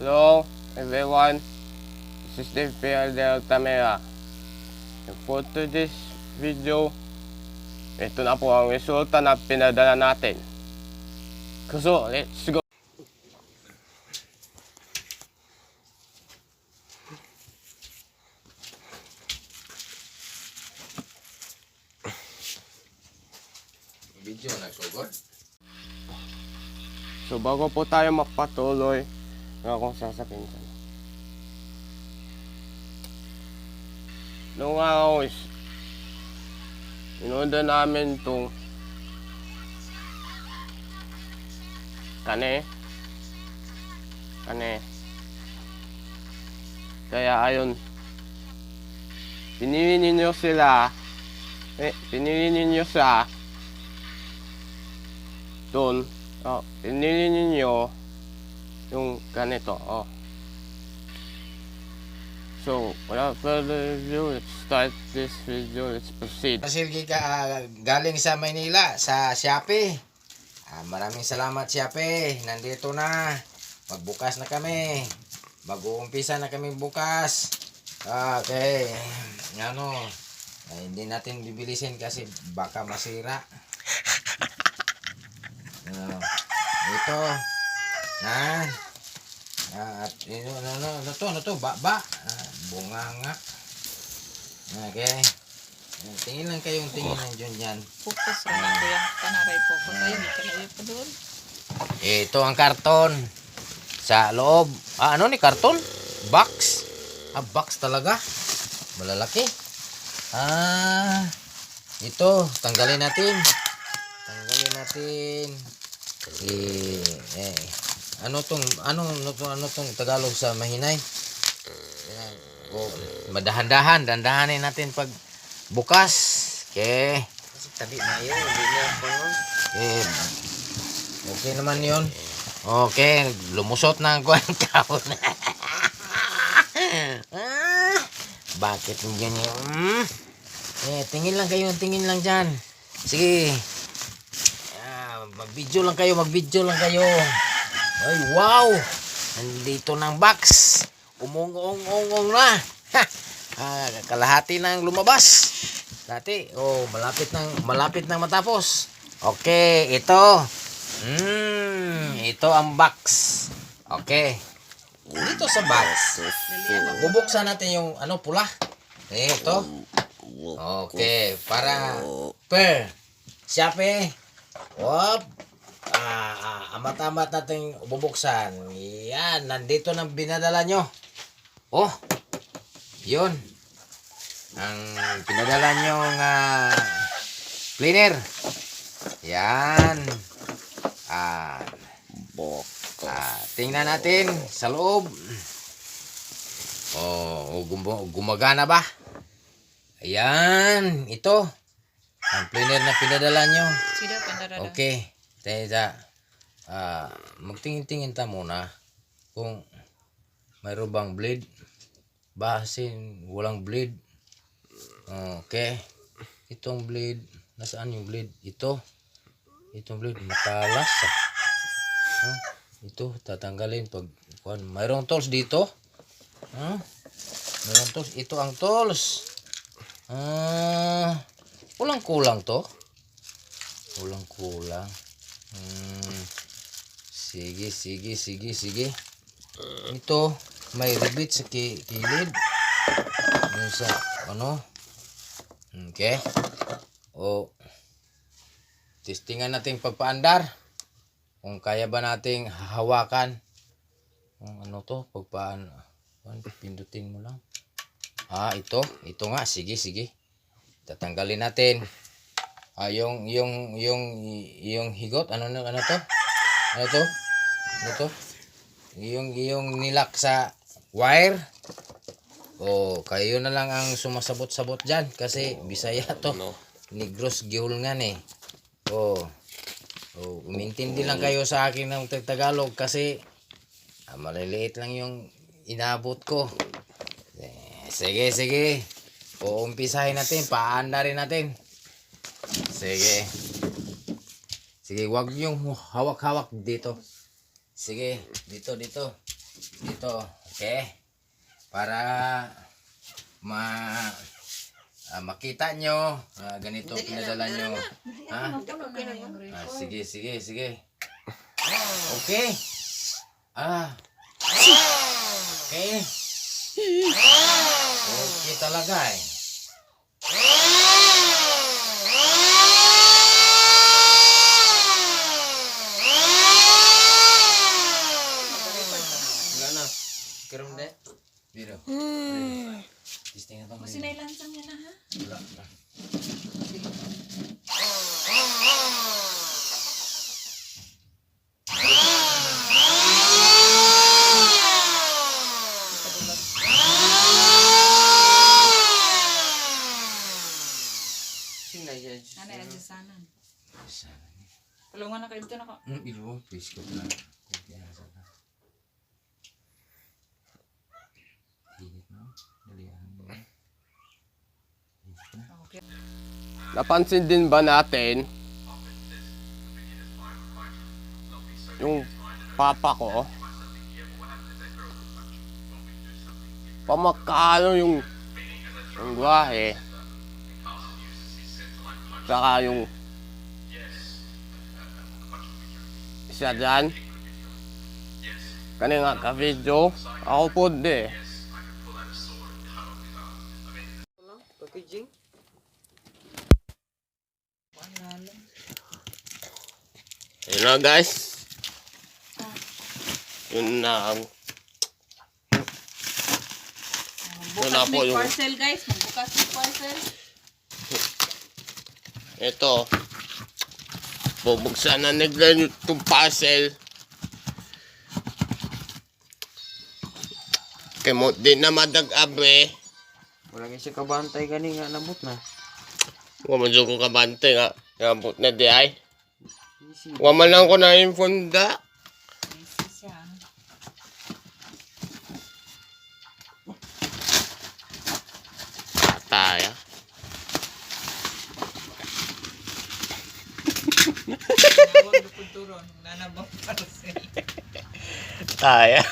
Hello everyone, this is Dave Del Tamera. And for today's video, ito na po ang resulta na pinadala natin. So, let's go! Video na sugod. So, bago po tayo magpatuloy, akong sasabihin ko. Noong araw is inuda namin itong kane. Kaya ayun, pinili ninyo sa doon. Pinili ninyo yung ganito. So, without further ado, let's start this video. Let's proceed. Silgi ka galing sa Maynila sa Shopee. Maraming salamat Shopee. Nandito na. Magbukas na kami. Mag-uumpisa na kami bukas. Okay. Hindi natin bibilisin kasi baka masira. Ito. At ano to? Bunganga. Okay. Tingin lang kayong tingin lang dyan. Focus lang kuya. Kanaray focus. Ay, hindi ka na pa doon. Ito ang karton. Sa loob. Ano ni karton? Box. Box talaga. Malalaki. Ito. Tanggalin natin. Ano tong Tagalog sa mahinay? Madahan-dahan, dandahanin natin pag bukas. Okay. Kasi tabi na yun, hindi na ako. Okay naman yun. Okay, lumusot na ang kuwan kahon. Bakit mo ganyan? Tingin lang dyan. Sige. Mag-video lang kayo. Ay, wow! Nandito ng box. Umong-ong na. Kalahati nang lumabas. Dati, malapit nang matapos. Okay, ito. Ito ang box. Okay. Dito sa box. Bubuksan natin yung pula. Ito. Okay, para per Shopee. Amat-amat natin bubuksan. Yan, nandito nang binadala nyo. Yun. Ang pinadala nyo cleaner. Yan. Tingnan natin sa loob. Gumagana ba? Ayan, ito. Ang cleaner na pinadala nyo. Okay. Magtingin-tingin ta muna kung mayroon bang bleed. Bahasin, walang bleed. Okay. Itong bleed, nasaan yung bleed? Itong bleed, matalas. Ito, tatanggalin pag mayroong tools dito. Mayroong tools. Ito ang tools. Walang kulang to. Walang kulang. Sige. Ito, may ribbit sa kilid. Yung sa, Okay. Testingan natin pagpaandar. Kung kaya ba nating hawakan. Pindutin mo lang. Ito nga. Sige. Tatanggalin natin. Yung higot, ano to? Yung nilak sa wire. Kayo na lang ang sumasabot-sabot dyan kasi Bisaya to. Negros gihulngan eh. Umintindi lang kayo sa akin ng Tagalog kasi maliliit lang yung inabot ko. Sige. Umpisahin natin, paandarin natin. Sige, wag yung hawak-hawak dito. Sige, dito. dito, okay? Para makita nyo, ganito pinadala nyo. Ha? Sige, sige, sige. Okay. Okay. Okay talaga eh. Wala na. Karoon de. Biro. Testing na to. Kasi nailansang niya na ha. Wala, wala. Sina yan. Ano yan sana. Sana ni. Tulungan na kayo dito na ko. Biro, please ko na. Okay, sana. Higit mo. Dalihan mo. Higit na. Okay. Napansin din ba natin yung papa ko? Pamakalo yung gwahe. Saka yung isa dyan. Kanina ka-video. Ako po di. Packaging. Yun na guys. Yun na. Wala Bukas po may yung- parcel guys. Magbukas may parcel. Ito. Bubuksan na nila itong parcel. Kaya mo din na madag-abre. Wala nga siya kabantay gani nga nabot na. Huwag mo dyan ko kabante nga. Nabot na di ay. Easy. Huwag man lang ko na yung funda. Easy siya. Taya. Nawag lukod turon. Nanabang parcel. Taya.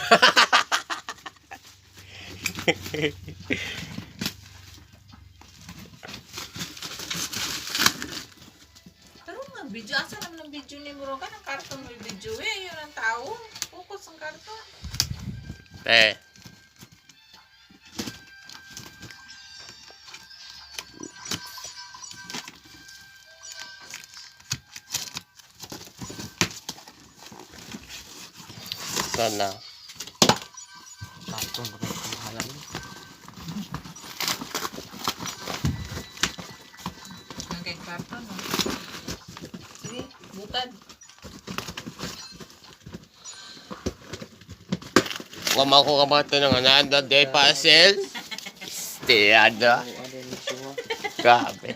Pero nga video. Asa naman ang video ni Muro ka? Ang karton mo yung video eh. Yun ang tao. Focus ang karton. Sana. Karton ba kayo kamahalan niya? Ang kay karton mo. Sige, butad. Huwag mo ako kabante ng ananda de parcel. Stiyada. Ay, ano ni siya? Grabe.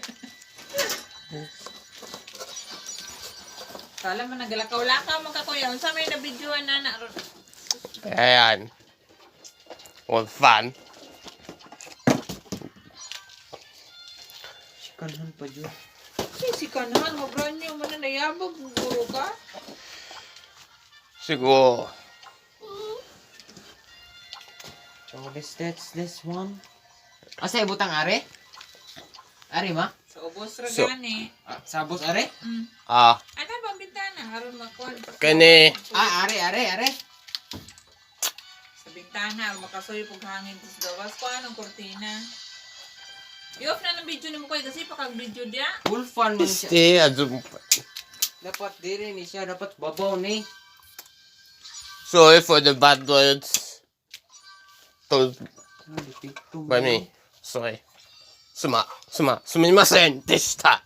Kala mo nagalakaw-lakaw makakuya. Unsa may na-videoan na na. Ayan. All fun. Sikanhan pa dyan. Si Kanhan, mabran niyo mo na nayabag. Guro ka. Siguro. So, this one. Asa ibutang are? Are ma? Sa ubos ra So- gani. Sabos are? Ah, Ano ba ang bintana? Haron makuan. kani. Are. Sa bintana, makasuyo pag hangin sa gawas. Kung anong kortina. I-off na ng video ni mo kayo kasi pakag video dia. Full fun man siya. Stiyada. Dapat diri ni siya. Dapat babaw ni. Sorry for the bad words. Told Dipikto by me. Sorry. Sumimasen. Desta.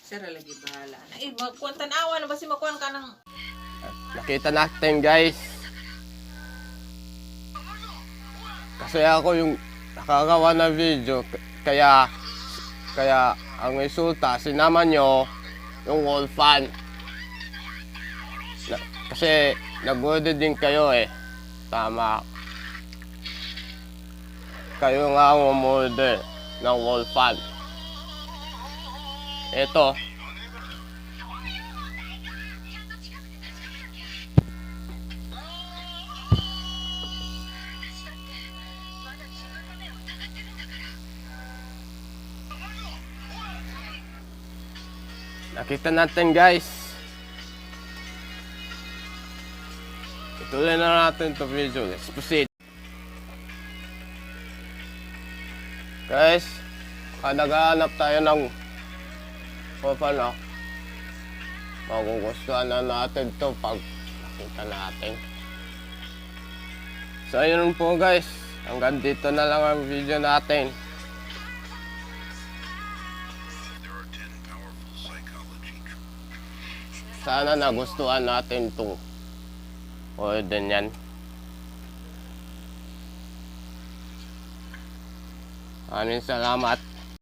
Sira lagi bahala. Na magkuan tanawa na ba si makuan ka ng Nakita natin guys. Kasi ako yung nakagawa na video. Kaya ang resulta, sinama nyo yung wall fan. Kasi nag-order din kayo eh. Tama. Kayo nga ang umorder ng wall fan. Ito. Nakita natin guys. Ituloy na natin to video. Let's proceed. Guys, naghahanap tayo ng paano. Magugustuhan na natin to pag nakita natin. So ayun po guys. Hanggang dito na lang ang video natin. Sana nagustuhan natin itong order niyan. Maraming salamat.